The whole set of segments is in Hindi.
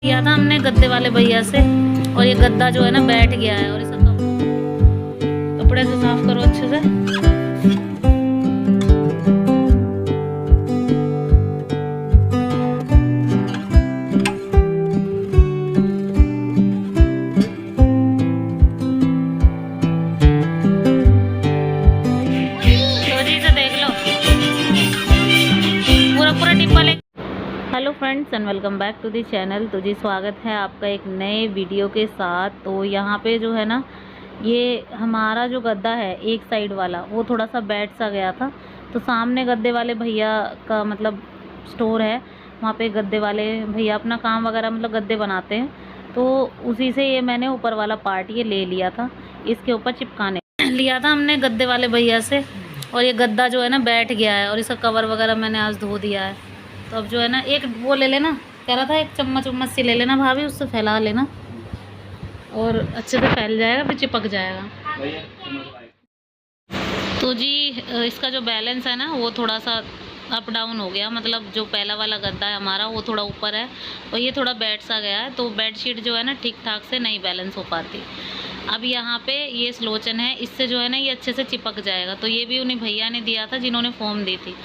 किया था हमने गद्दे वाले भैया से, और ये गद्दा जो है ना बैठ गया है, और इसे कपड़े से साफ करो अच्छे से। तो जी से देख लो पूरा पूरा डिब्बा ले। Hello friends and welcome back to the channel. तो जी स्वागत है आपका एक नए वीडियो के साथ। तो यहाँ पे जो है ना, ये हमारा जो गद्दा है एक साइड वाला वो थोड़ा सा बैठ सा गया था। तो सामने गद्दे वाले भैया का मतलब स्टोर है, वहाँ पे गद्दे वाले भैया अपना काम वगैरह मतलब गद्दे बनाते हैं। तो उसी से ये मैंने ऊपर वाला पार्ट ये ले लिया था, इसके ऊपर चिपकाने लिया था हमने गद्दे वाले भैया से। और ये गद्दा जो है ना बैठ गया है, और इसका कवर वगैरह मैंने आज धो दिया है। तो अब जो है ना एक वो ले लेना, कह रहा था एक चम्मच उम्मच सी ले लेना भाभी, उससे फैला लेना और अच्छे से फैल जाएगा, फिर चिपक जाएगा। तो जी इसका जो बैलेंस है ना वो थोड़ा सा अप डाउन हो गया, मतलब जो पहला वाला गद्दा है हमारा वो थोड़ा ऊपर है और ये थोड़ा बैठ सा गया है। तो बेडशीट जो है ना ठीक ठाक से नहीं बैलेंस हो पाती। अब यहाँ पे ये स्लोचन है, इससे जो है ना ये अच्छे से चिपक जाएगा। तो ये भी उन्हीं भैया ने दिया था जिन्होंने फोम दी थी,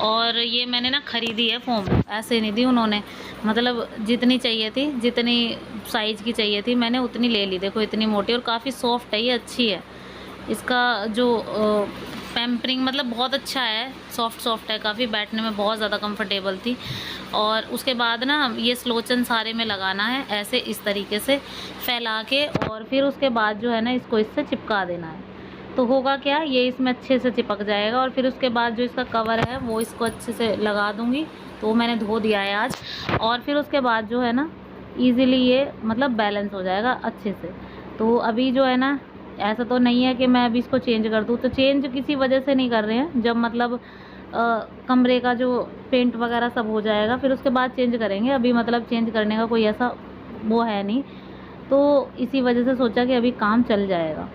और ये मैंने ना ख़रीदी है फोम, ऐसे नहीं दी उन्होंने, मतलब जितनी चाहिए थी, जितनी साइज़ की चाहिए थी मैंने उतनी ले ली। देखो इतनी मोटी और काफ़ी सॉफ्ट है, ये अच्छी है। इसका जो पैम्परिंग मतलब बहुत अच्छा है, सॉफ्ट है काफ़ी, बैठने में बहुत ज़्यादा कंफर्टेबल थी। और उसके बाद ना ये स्लोचन सारे में लगाना है ऐसे इस तरीके से फैला के, और फिर उसके बाद जो है ना इसको इससे चिपका देना है। तो होगा क्या, ये इसमें अच्छे से चिपक जाएगा। और फिर उसके बाद जो इसका कवर है वो इसको अच्छे से लगा दूँगी। तो वो मैंने धो दिया है आज। और फिर उसके बाद जो है ना ईज़िली ये मतलब बैलेंस हो जाएगा अच्छे से। तो अभी जो है ना ऐसा तो नहीं है कि मैं अभी इसको चेंज कर दूँ, तो चेंज किसी वजह से नहीं कर रहे हैं। जब मतलब कमरे का जो पेंट वगैरह सब हो जाएगा फिर उसके बाद चेंज करेंगे। अभी मतलब चेंज करने का कोई ऐसा वो है नहीं, तो इसी वजह से सोचा कि अभी काम चल जाएगा।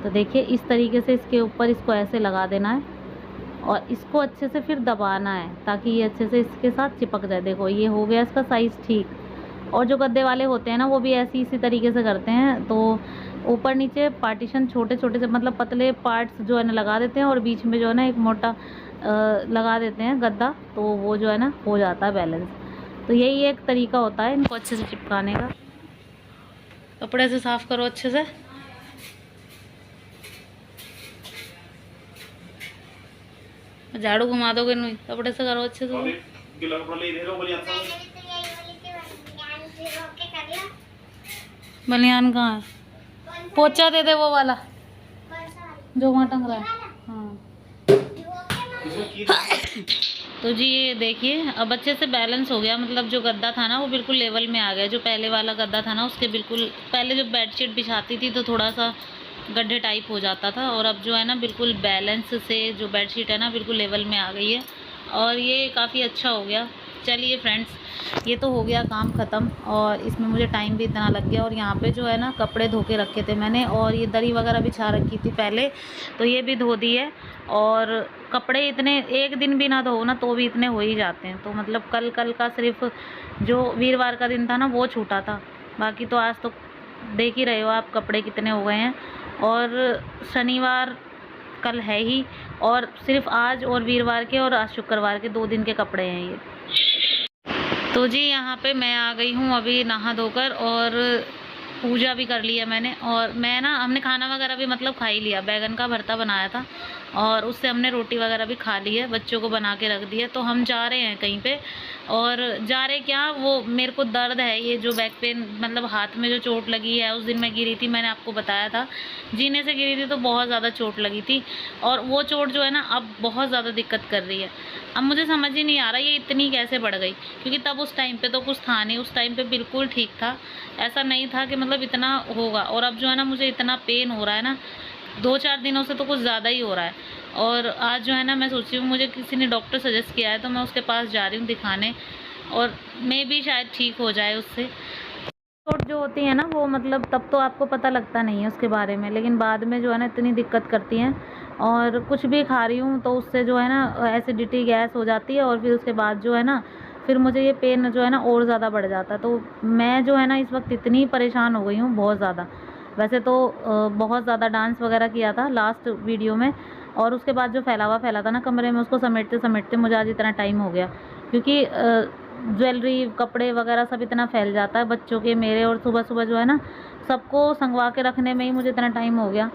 तो देखिए इस तरीके से इसके ऊपर इसको ऐसे लगा देना है और इसको अच्छे से फिर दबाना है ताकि ये अच्छे से इसके साथ चिपक जाए। देखो ये हो गया इसका साइज़ ठीक। और जो गद्दे वाले होते हैं ना वो भी ऐसी इसी तरीके से करते हैं। तो ऊपर नीचे पार्टीशन छोटे छोटे से मतलब पतले पार्ट्स जो है ना लगा देते हैं, और बीच में जो है ना एक मोटा लगा देते हैं गद्दा, तो वो जो है ना हो जाता है बैलेंस। तो यही एक तरीका होता है इनको अच्छे से चिपकाने का। कपड़े से साफ़ करो अच्छे से। झाड़ू घुमा दोगे नहीं, कपड़े से करो अच्छे से। बनियान कहाँ है? पोछा दे दे वो वाला जो वहाँ टंग रहा है। हाँ तो जी ये देखिए अब अच्छे से बैलेंस हो गया, मतलब जो गद्दा था ना वो बिल्कुल लेवल में आ गया। जो पहले वाला गद्दा था ना उसके बिल्कुल पहले जो बेडशीट बिछाती थी तो थोड़ा सा गड्ढे टाइप हो जाता था, और अब जो है ना बिल्कुल बैलेंस से जो बेडशीट है ना बिल्कुल लेवल में आ गई है, और ये काफ़ी अच्छा हो गया। चलिए फ्रेंड्स ये तो हो गया काम ख़त्म, और इसमें मुझे टाइम भी इतना लग गया। और यहाँ पे जो है ना कपड़े धो के रखे थे मैंने, और ये दरी वगैरह बिछा रखी थी पहले, तो ये भी धो दी है। और कपड़े इतने एक दिन भी ना धो ना तो भी इतने हो ही जाते हैं। तो मतलब कल का सिर्फ जो वीरवार का दिन था ना वो छूटा था, बाकी तो आज तो देख ही रहे हो आप कपड़े कितने हो गए हैं। और शनिवार कल है ही, और सिर्फ आज और वीरवार के और आज शुक्रवार के 2 दिन के कपड़े हैं ये। तो जी यहाँ पे मैं आ गई हूँ अभी नहा धोकर, और पूजा भी कर लिया मैंने। और मैं ना हमने खाना वगैरह भी मतलब खा ही लिया, बैगन का भरता बनाया था और उससे हमने रोटी वगैरह भी खा ली है, बच्चों को बना के रख दिया। तो हम जा रहे हैं कहीं पे, और जा रहे क्या, वो मेरे को दर्द है ये जो बैक पेन, मतलब हाथ में जो चोट लगी है। उस दिन मैं गिरी थी, मैंने आपको बताया था, जीने से गिरी थी तो बहुत ज़्यादा चोट लगी थी, और वो चोट जो है ना अब बहुत ज़्यादा दिक्कत कर रही है। अब मुझे समझ ही नहीं आ रहा ये इतनी कैसे बढ़ गई, क्योंकि तब उस टाइम पे तो कुछ था नहीं, उस टाइम पे बिल्कुल ठीक था, ऐसा नहीं था कि मतलब इतना होगा। और अब जो है ना मुझे इतना पेन हो रहा है ना 2-4 दिनों से, तो कुछ ज़्यादा ही हो रहा है। और आज जो है ना मैं सोची हूँ, मुझे किसी ने डॉक्टर सजेस्ट किया है तो मैं उसके पास जा रही हूँ दिखाने, और मैं भी शायद ठीक हो जाए उससे। चोट जो होती है ना वो मतलब तब तो आपको पता लगता नहीं है उसके बारे में, लेकिन बाद में जो है ना इतनी दिक्कत करती हैं। और कुछ भी खा रही हूँ तो उससे जो है ना एसिडिटी गैस हो जाती है, और फिर उसके बाद जो है ना फिर मुझे ये पेन जो है ना और ज़्यादा बढ़ जाता है। तो मैं जो है ना इस वक्त इतनी परेशान हो गई हूँ बहुत ज़्यादा। वैसे तो बहुत ज़्यादा डांस वगैरह किया था लास्ट वीडियो में, और उसके बाद जो फैला था ना कमरे में, उसको समेटते समेटते मुझे आज इतना टाइम हो गया, क्योंकि ज्वेलरी कपड़े वगैरह सब इतना फैल जाता है बच्चों के, मेरे, और सुबह सुबह जो है ना सबको संगवा के रखने में ही मुझे इतना टाइम हो गया।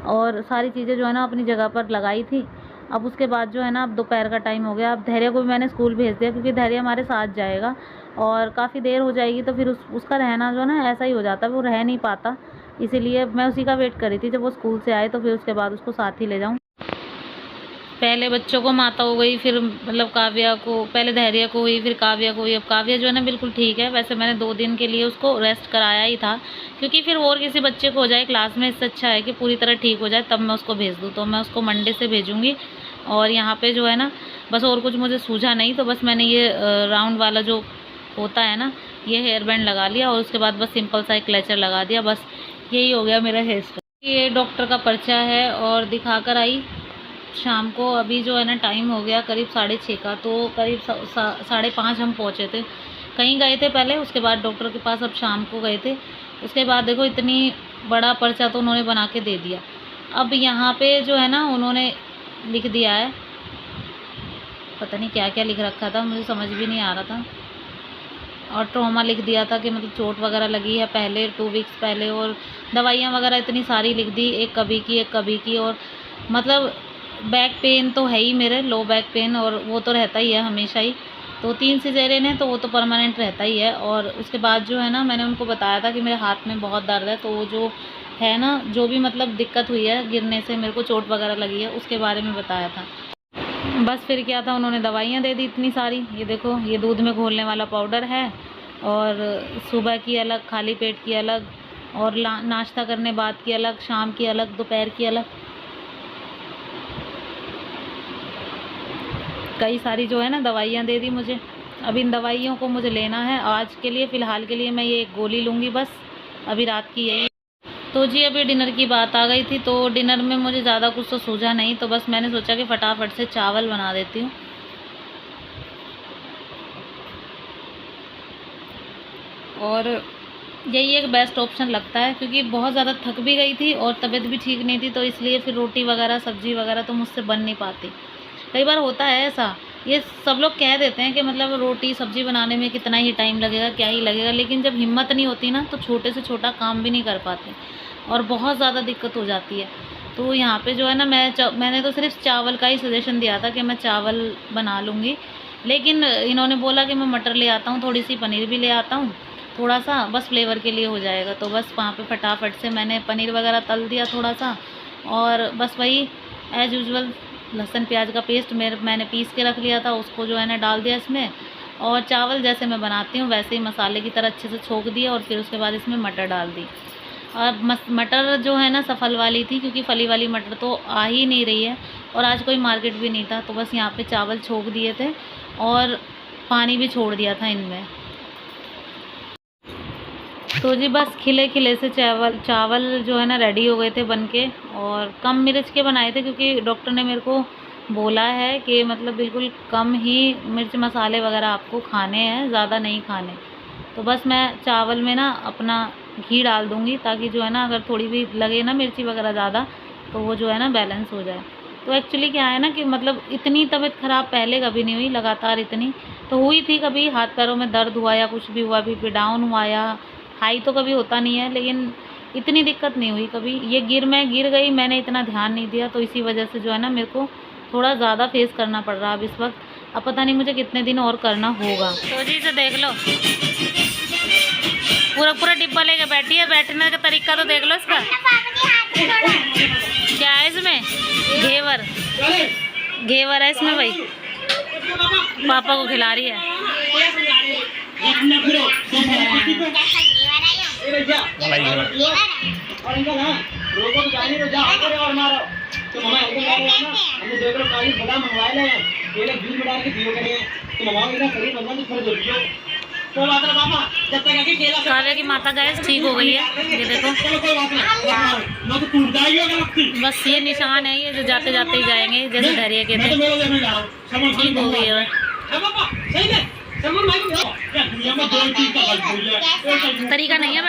और सारी चीज़ें जो है ना अपनी जगह पर लगाई थी। अब उसके बाद जो है ना अब दोपहर का टाइम हो गया। अब धैर्य को भी मैंने स्कूल भेज दिया, क्योंकि धैर्य हमारे साथ जाएगा और काफ़ी देर हो जाएगी तो फिर उसका रहना जो है ना ऐसा ही हो जाता है, वो रह नहीं पाता। इसीलिए मैं उसी का वेट कर रही थी, जब वो स्कूल से आए तो फिर उसके बाद उसको साथ ही ले जाऊँ। पहले बच्चों को माता हो गई, फिर मतलब काव्या को, पहले धैर्य को हुई, फिर काव्या को हुई। अब काव्या जो है ना बिल्कुल ठीक है। वैसे मैंने 2 दिन के लिए उसको रेस्ट कराया ही था, क्योंकि फिर और किसी बच्चे को हो जाए क्लास में, इससे अच्छा है कि पूरी तरह ठीक हो जाए तब मैं उसको भेज दूँ। तो मैं उसको मंडे से भेजूँगी। और यहाँ पे जो है ना बस और कुछ मुझे सूझा नहीं, तो बस मैंने ये राउंड वाला जो होता है ना ये हेयर बैंड लगा लिया, और उसके बाद बस सिंपल सा एक क्लेचर लगा दिया। बस यही हो गया मेरा हेयर स्टाइल। ये डॉक्टर का पर्चा है और दिखा कर आई शाम को। अभी जो है ना टाइम हो गया करीब 6:30 का, तो करीब 5:30 हम पहुँचे थे। कहीं गए थे पहले, उसके बाद डॉक्टर के पास अब शाम को गए थे। उसके बाद देखो इतनी बड़ा पर्चा तो उन्होंने बना के दे दिया। अब यहाँ पे जो है ना उन्होंने लिख दिया है, पता नहीं क्या क्या लिख रखा था, मुझे समझ भी नहीं आ रहा था। और ट्रॉमा लिख दिया था कि मतलब चोट वगैरह लगी है पहले 2 वीक्स पहले, और दवाइयाँ वगैरह इतनी सारी लिख दी, एक कभी की। और मतलब बैक पेन तो है ही मेरे, लो बैक पेन, और वो तो रहता ही है हमेशा ही। तो 3 सिजेरियन है तो वो तो परमानेंट रहता ही है। और उसके बाद जो है ना मैंने उनको बताया था कि मेरे हाथ में बहुत दर्द है, तो वो जो है ना जो भी मतलब दिक्कत हुई है गिरने से, मेरे को चोट वगैरह लगी है, उसके बारे में बताया था। बस फिर क्या था, उन्होंने दवाइयाँ दे दी इतनी सारी। ये देखो ये दूध में घोलने वाला पाउडर है, और सुबह की अलग, खाली पेट की अलग, और नाश्ता करने बाद की अलग, शाम की अलग, दोपहर की अलग, कई सारी जो है ना दवाइयाँ दे दी मुझे। अब इन दवाइयों को मुझे लेना है आज के लिए, फ़िलहाल के लिए मैं ये एक गोली लूँगी बस, अभी रात की यही। तो जी अभी डिनर की बात आ गई थी, तो डिनर में मुझे ज़्यादा कुछ तो सूझा नहीं, तो बस मैंने सोचा कि फटाफट से चावल बना देती हूँ। और यही एक बेस्ट ऑप्शन लगता है, क्योंकि बहुत ज़्यादा थक भी गई थी और तबीयत भी ठीक नहीं थी, तो इसलिए फिर रोटी वगैरह सब्ज़ी वगैरह तो मुझसे बन नहीं पाती। कई बार होता है ऐसा, ये सब लोग कह देते हैं कि मतलब रोटी सब्ज़ी बनाने में कितना ही टाइम लगेगा, क्या ही लगेगा, लेकिन जब हिम्मत नहीं होती ना तो छोटे से छोटा काम भी नहीं कर पाते और बहुत ज़्यादा दिक्कत हो जाती है। तो यहाँ पे जो है ना मैंने तो सिर्फ चावल का ही सजेशन दिया था कि मैं चावल बना लूँगी, लेकिन इन्होंने बोला कि मैं मटर ले आता हूँ, थोड़ी सी पनीर भी ले आता हूँ, थोड़ा सा बस फ्लेवर के लिए हो जाएगा। तो बस वहाँ पे फटाफट से मैंने पनीर वगैरह तल दिया थोड़ा सा, और बस वही एज़ यूजुअल लहसुन प्याज का पेस्ट मैंने पीस के रख लिया था, उसको जो है ना डाल दिया इसमें, और चावल जैसे मैं बनाती हूँ वैसे ही मसाले की तरह अच्छे से छोंक दिया, और फिर उसके बाद इसमें मटर डाल दी। और मटर जो है ना सफल वाली थी, क्योंकि फली वाली मटर तो आ ही नहीं रही है और आज कोई मार्केट भी नहीं था, तो बस यहाँ पे चावल छोंक दिए थे और पानी भी छोड़ दिया था इनमें। तो जी बस खिले खिले से चावल जो है ना रेडी हो गए थे बनके, और कम मिर्च के बनाए थे, क्योंकि डॉक्टर ने मेरे को बोला है कि मतलब बिल्कुल कम ही मिर्च मसाले वगैरह आपको खाने हैं, ज़्यादा नहीं खाने। तो बस मैं चावल में ना अपना घी डाल दूँगी, ताकि जो है ना अगर थोड़ी भी लगे ना मिर्ची वगैरह ज़्यादा, तो वो जो है ना बैलेंस हो जाए। तो एक्चुअली क्या है ना कि मतलब इतनी तबीयत ख़राब पहले कभी नहीं हुई, लगातार इतनी तो हुई थी, कभी हाथ पैरों में दर्द हुआ या कुछ भी हुआ, बीपी डाउन हुआ या हाई तो कभी होता नहीं है, लेकिन इतनी दिक्कत नहीं हुई कभी। ये मैं गिर गई, मैंने इतना ध्यान नहीं दिया, तो इसी वजह से जो है ना मेरे को थोड़ा ज़्यादा फेस करना पड़ रहा है अब इस वक्त। अब पता नहीं मुझे कितने दिन और करना होगा। तो जी से देख लो, पूरा डिब्बा लेके बैठी है, बैठने का तरीका तो देख लो इसका। क्या है इसमें? घेवर है इसमें भाई, पापा को खिला रही है। काव्या की माता गैस ठीक हो गई है, ये देखो बस ये निशान है, ये जो जाते जाते ही जाएंगे, जैसे धैर्य के थे। ठीक हो गई है। तरीका नहीं है